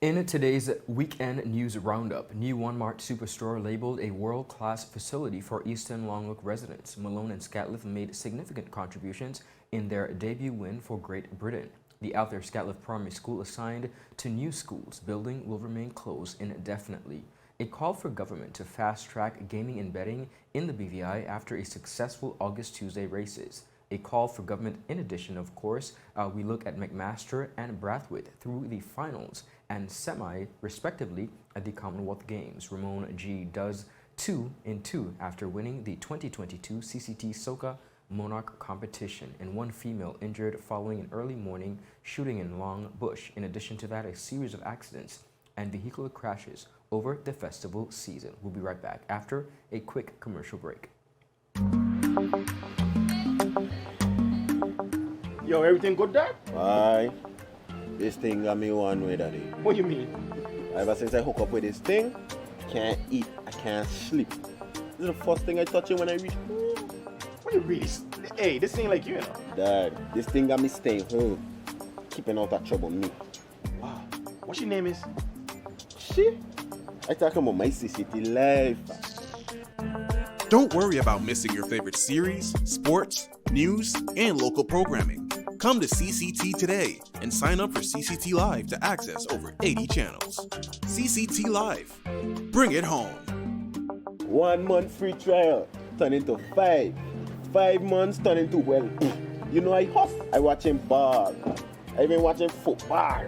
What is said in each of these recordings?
In today's weekend news roundup, new ONEMART Superstore labeled a world-class facility for Eastern Longlook residents. Malone and SCATLIFFE made significant contributions in their debut win for Great Britain. The ALTHEA SCATLIFFE Primary School assigned to new schools building will remain closed indefinitely. A call for government to fast-track gaming and betting in the BVI after a successful August Tuesday races. A call for government in addition, of course, we look at MCMASTER and BRATHWAITE through the finals and semi, respectively, at the Commonwealth Games. Ramon G does 2 in 2 after winning the 2022 CCT SOCA MONARCH competition, and one female injured following an early morning shooting in Long Bush. In addition to that, a series of accidents and vehicular crashes over the festival season. We'll be right back after a quick commercial break. Yo, everything good, Dad? Aye. This thing got me one way, Daddy. What do you mean? Ever since I hook up with this thing, can't eat, I can't sleep. This is the first thing I touch it when I reach home. What do you really? Hey, this ain't like you, know. Dad, this thing got me staying home, keeping out of trouble me. Wow. What your name is? Shit. I talking about my CCT life. Don't worry about missing your favorite series, sports, news, and local programming. Come to CCT today and sign up for CCT Live to access over 80 channels. CCT Live. Bring it home. 1 month free trial turn into 5. 5 months turn into, well, you know I huff. I watching ball. I been watching football.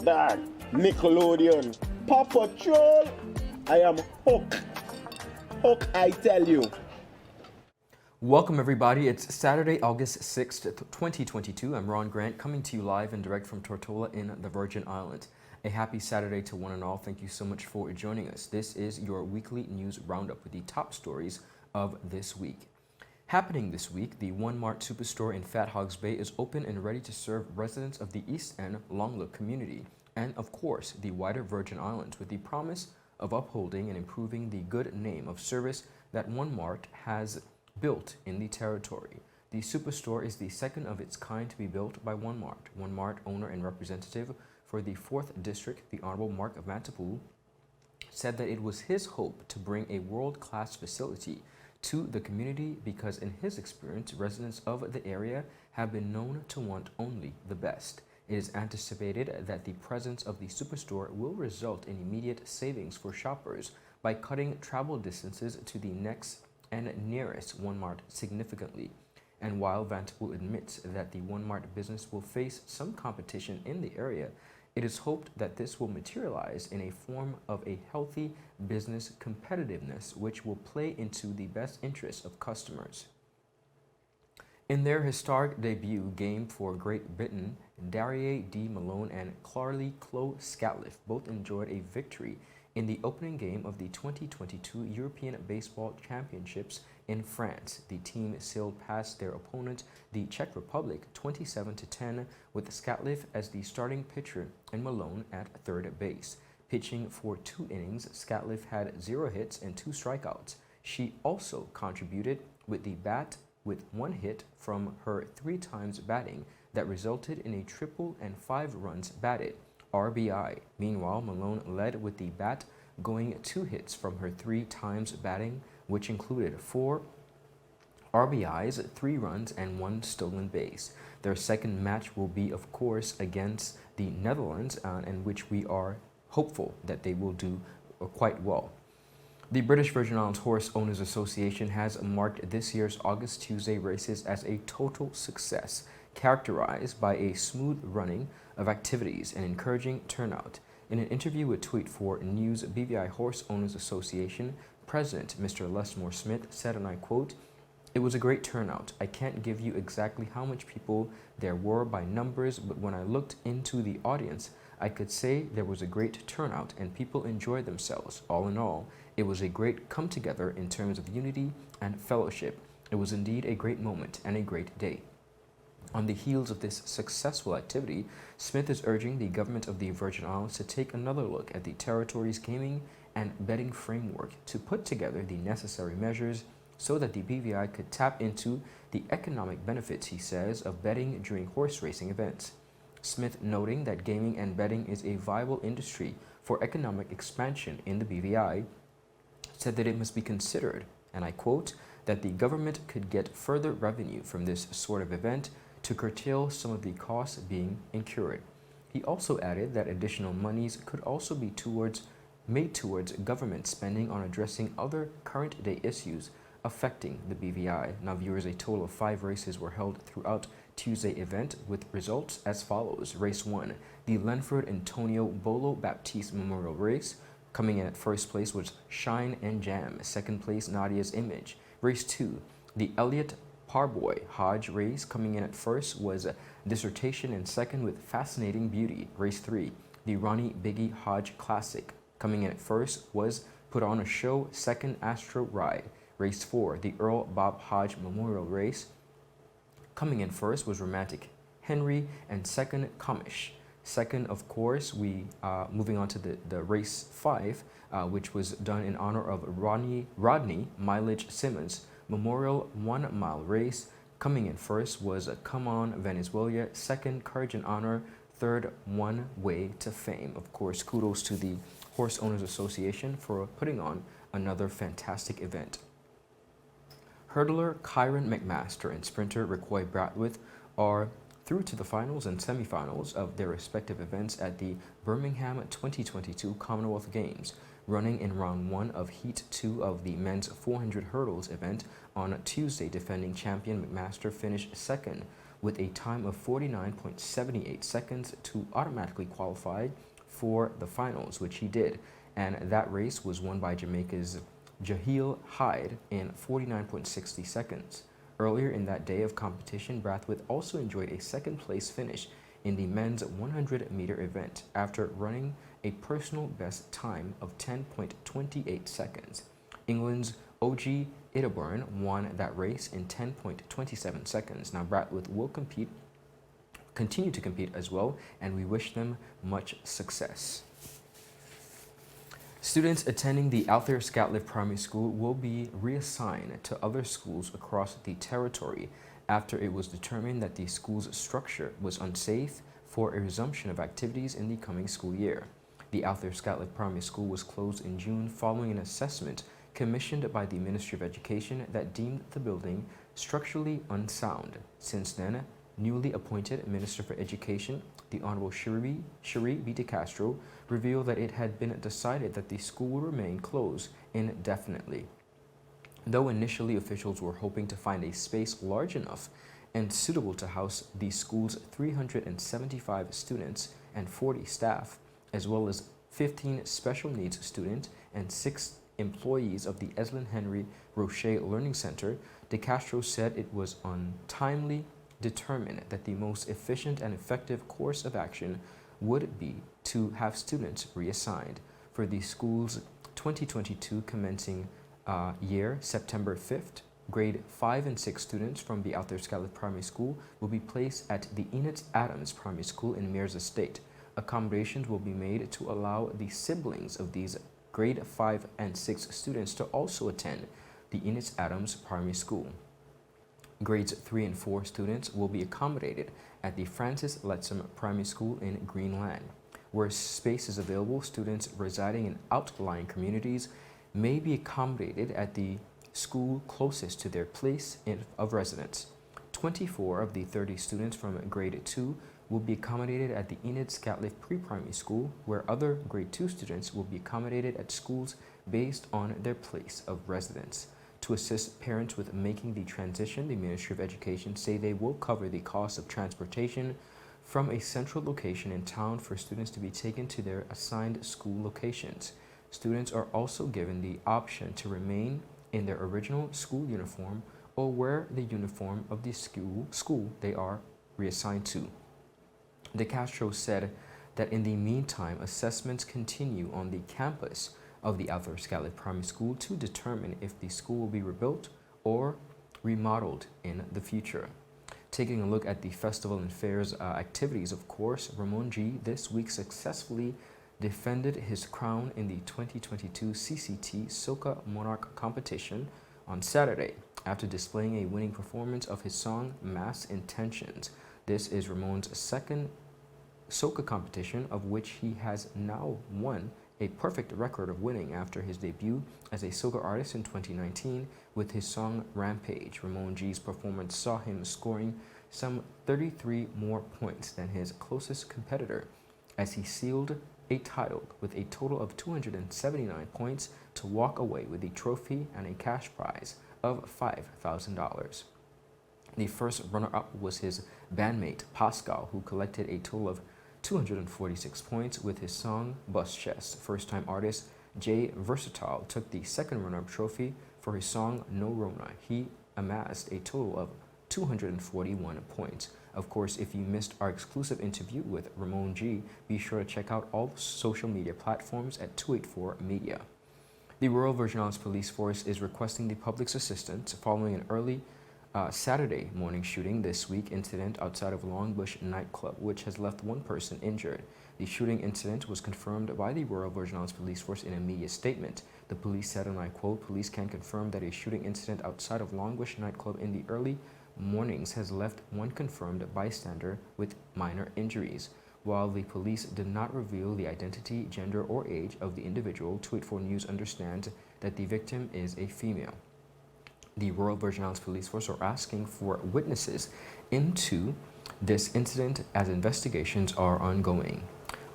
Dad, Nickelodeon, Paw Patrol. I am hooked. Hook, I tell you. Welcome everybody. It's Saturday, August 6th, 2022. I'm Ron Grant coming to you live and direct from Tortola in the Virgin Islands. A happy Saturday to one and all. Thank you so much for joining us. This is your weekly news roundup with the top stories of this week. Happening this week, the ONEMART Superstore in Fat Hogs Bay is open and ready to serve residents of the East End Longlook community and, of course, the wider Virgin Islands with the promise of upholding and improving the good name of service that ONEMART has built in the territory. The Superstore is the second of its kind to be built by ONEMART. ONEMART owner and representative for the 4th District, the Honorable Mark of Vanterpool, said that it was his hope to bring a world-class facility to the community because in his experience, residents of the area have been known to want only the best. It is anticipated that the presence of the Superstore will result in immediate savings for shoppers by cutting travel distances to the next and nearest ONEMART significantly. And while Vanterpool admits that the ONEMART business will face some competition in the area, it is hoped that this will materialize in a form of a healthy business competitiveness which will play into the best interests of customers. In their historic debut game for Great Britain, Darier D. Malone and Clarlie Clo SCATLIFFE both enjoyed a victory in the opening game of the 2022 European Baseball Championships in France. The team sailed past their opponent, the Czech Republic, 27-10, with SCATLIFFE as the starting pitcher and Malone at third base. Pitching for 2 innings, SCATLIFFE had 0 hits and 2 strikeouts. She also contributed with the bat with 1 hit from her 3 times batting that resulted in a triple and 5 runs batted. RBI. Meanwhile, Malone led with the bat, going 2 hits from her 3 times batting, which included 4 RBIs, 3 runs, and 1 stolen base. Their second match will be, of course, against the Netherlands, in which we are hopeful that they will do quite well. The British Virgin Islands Horse Owners Association has marked this year's August Tuesday races as a total success, characterized by a smooth running of activities and encouraging turnout. In an interview with Tweet for News, BVI Horse Owners Association President Mr. Lesmore Smith said, and I quote, "It was a great turnout. I can't give you exactly how much people there were by numbers, but when I looked into the audience, I could say there was a great turnout and people enjoyed themselves. All in all, it was a great come together in terms of unity and fellowship. It was indeed a great moment and a great day." On the heels of this successful activity, Smith is urging the government of the Virgin Islands to take another look at the territory's gaming and betting framework to put together the necessary measures so that the BVI could tap into the economic benefits, he says, of betting during horse racing events. Smith, noting that gaming and betting is a viable industry for economic expansion in the BVI, said that it must be considered, and I quote, that the government could get further revenue from this sort of event to curtail some of the costs being incurred. He also added that additional monies could also be made towards government spending on addressing other current-day issues affecting the BVI. Now, viewers, a total of 5 races were held throughout Tuesday event with results as follows. Race 1, the Lenford Antonio Bolo Baptiste Memorial Race. Coming in at first place was Shine and Jam. Second place, Nadia's Image. Race 2, the Elliot Parboy Hodge Race. Coming in at first was Dissertation, and second with Fascinating Beauty. Race 3, the Ronnie Biggie Hodge Classic. Coming in at first was Put On a Show. Second, Astro Ride. Race 4, the Earl Bob Hodge Memorial Race. Coming in first was Romantic Henry, and second, Comish. Second, of course, moving on to the race 5, which was done in honor of Rodney Mileage Simmons Memorial 1 mile race. Coming in first was Come On Venezuela. Second, Courage and Honor. Third, One Way to Fame. Of course, kudos to the Horse Owners Association for putting on another fantastic event. Hurdler Kyron McMaster and sprinter Ricoy Brathwaite are through to the finals and semifinals of their respective events at the Birmingham 2022 Commonwealth Games, running in round 1 of Heat 2 of the men's 400 hurdles event on Tuesday. Defending champion McMaster finished second with a time of 49.78 seconds to automatically qualify for the finals, which he did, and that race was won by Jamaica's Jaheel Hyde in 49.60 seconds. Earlier in that day of competition, Brathwaite also enjoyed a second place finish in the men's 100-meter event after running a personal best time of 10.28 seconds. England's OG Itaburn won that race in 10.27 seconds. Now, Brathwaite will continue to compete as well, and we wish them much success. Students attending the ALTHEA SCATLIFFE Primary School will be reassigned to other schools across the territory after it was determined that the school's structure was unsafe for a resumption of activities in the coming school year. The ALTHEA SCATLIFFE Primary School was closed in June following an assessment commissioned by the Ministry of Education that deemed the building structurally unsound. Since then, newly appointed Minister for Education, the Honorable Cherie B. De Castro, revealed that it had been decided that the school will remain closed indefinitely. Though initially officials were hoping to find a space large enough and suitable to house the school's 375 students and 40 staff, as well as 15 special needs students and 6 employees of the Eslin Henry Roche Learning Center, De Castro said it was untimely determined that the most efficient and effective course of action would be to have students reassigned for the school's 2022 commencing year, September 5th. Grade 5 and 6 students from the ALTHEA SCATLIFFE Primary School will be placed at the Enid Adams Primary School in Mears Estate. Accommodations will be made to allow the siblings of these grade 5 and 6 students to also attend the Enid Adams Primary School. Grades 3 and 4 students will be accommodated at the Francis Lettsome Primary School in Greenland. Where space is available, students residing in outlying communities may be accommodated at the school closest to their place of residence. 24 of the 30 students from grade 2 will be accommodated at the Enid Scatliff Pre-Primary School, where other grade 2 students will be accommodated at schools based on their place of residence. To assist parents with making the transition, the Ministry of Education say they will cover the cost of transportation from a central location in town for students to be taken to their assigned school locations. Students are also given the option to remain in their original school uniform or wear the uniform of the school they are reassigned to. De Castro said that in the meantime, assessments continue on the campus of the ALTHEA SCATLIFFE Primary School to determine if the school will be rebuilt or remodeled in the future. Taking a look at the festival and fairs activities, of course, Ramon G this week successfully defended his crown in the 2022 CCT SOCA MONARCH competition on Saturday after displaying a winning performance of his song Mass Intentions. This is Ramon's second SOCA competition, of which he has now won a perfect record of winning after his debut as a SOCA artist in 2019 with his song Rampage. Ramon G's performance saw him scoring some 33 more points than his closest competitor as he sealed a title with a total of 279 points to walk away with the trophy and a cash prize of $5,000. The first runner-up was his bandmate Pascal, who collected a total of 246 points with his song Bus Chess. First-time artist Jay Versatile took the second runner-up trophy for his song No Rona. He amassed a total of 241 points. Of course, if you missed our exclusive interview with Ramon G, be sure to check out all social media platforms at 284 Media. The Royal Virgin Islands Police Force is requesting the public's assistance following an early Saturday morning shooting this week incident outside of Longbush nightclub, which has left one person injured. The shooting incident was confirmed by the Royal Virgin Islands Police Force in a media statement. The police said, and I quote, "Police can confirm that a shooting incident outside of Longbush nightclub in the early mornings has left one confirmed bystander with minor injuries." While the police did not reveal the identity, gender, or age of the individual, 284 News understands that the victim is a female. The Royal Virgin Islands Police Force are asking for witnesses into this incident as investigations are ongoing.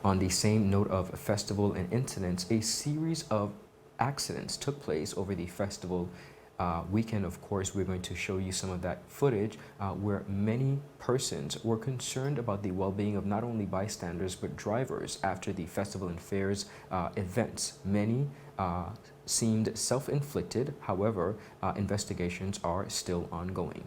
On the same note of festival and incidents, a series of accidents took place over the festival weekend. Of course, we're going to show you some of that footage where many persons were concerned about the well-being of not only bystanders but drivers after the festival and fairs events. Many seemed self-inflicted. However, investigations are still ongoing.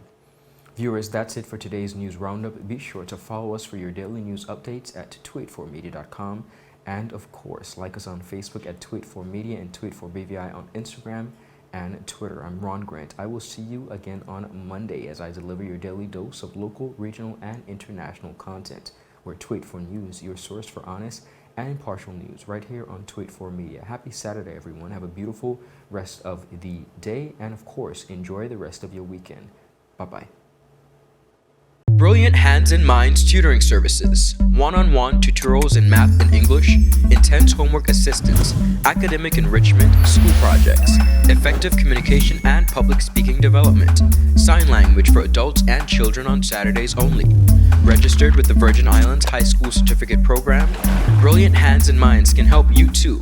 Viewers, that's it for today's news roundup. Be sure to follow us for your daily news updates at 284media.com, and of course, like us on Facebook at 284media and 284BVI on Instagram and Twitter. I'm Ron Grant. I will see you again on Monday as I deliver your daily dose of local, regional, and international content. We're 284 News, your source for honest and impartial news, right here on 284 Media. Happy Saturday, everyone. Have a beautiful rest of the day, and of course, enjoy the rest of your weekend. Bye-bye. Brilliant Hands and Minds Tutoring Services, one-on-one tutorials in math and English, intense homework assistance, academic enrichment, school projects, effective communication and public speaking development, sign language for adults and children on Saturdays only. Registered with the Virgin Islands High School Certificate Program, Brilliant Hands and Minds can help you too.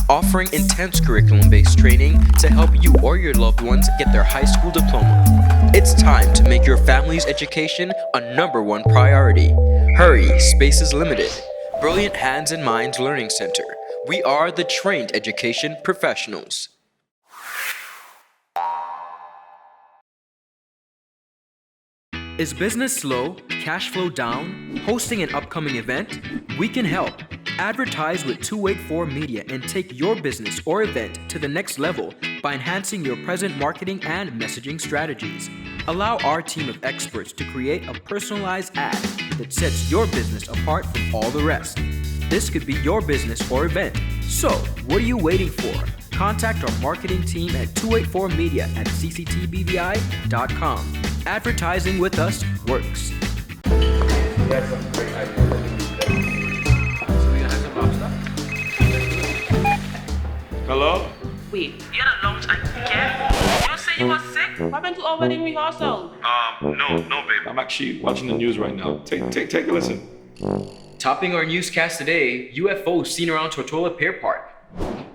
Offering intense curriculum-based training to help you or your loved ones get their high school diploma. It's time to make your family's education a #1 priority. Hurry, space is limited. Brilliant Hands and Minds Learning Center. We are the trained education professionals. Is business slow? Cash flow down? Hosting an upcoming event? We can help. Advertise with 284 Media and take your business or event to the next level by enhancing your present marketing and messaging strategies. Allow our team of experts to create a personalized ad that sets your business apart from all the rest. This could be your business or event. So, what are you waiting for? Contact our marketing team at 284media at cctbvi.com. Advertising with us works. That's a great idea. Hello? Wait, you had a lunch and get? You say you were sick? What happened to our wedding rehearsal? No, babe. I'm actually watching the news right now. Take a listen. Topping our newscast today, UFOs seen around Tortola Pier Park.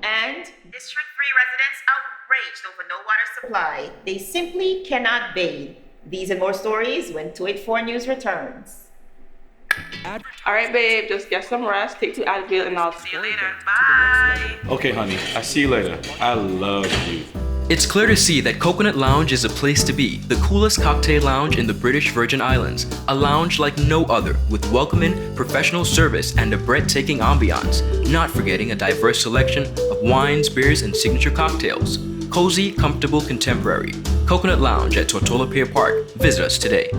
And District 3 residents outraged over no water supply. They simply cannot bathe. These and more stories when 284 News returns. Alright, babe, just get some rest, take 2 Advil, and I'll See you later. Bye. Okay, honey. I see you later. I love you. It's clear to see that Coconut Lounge is a place to be, the coolest cocktail lounge in the British Virgin Islands. A lounge like no other, with welcoming, professional service, and a breathtaking ambiance. Not forgetting a diverse selection of wines, beers, and signature cocktails. Cozy, comfortable, contemporary. Coconut Lounge at Tortola Pier Park. Visit us today.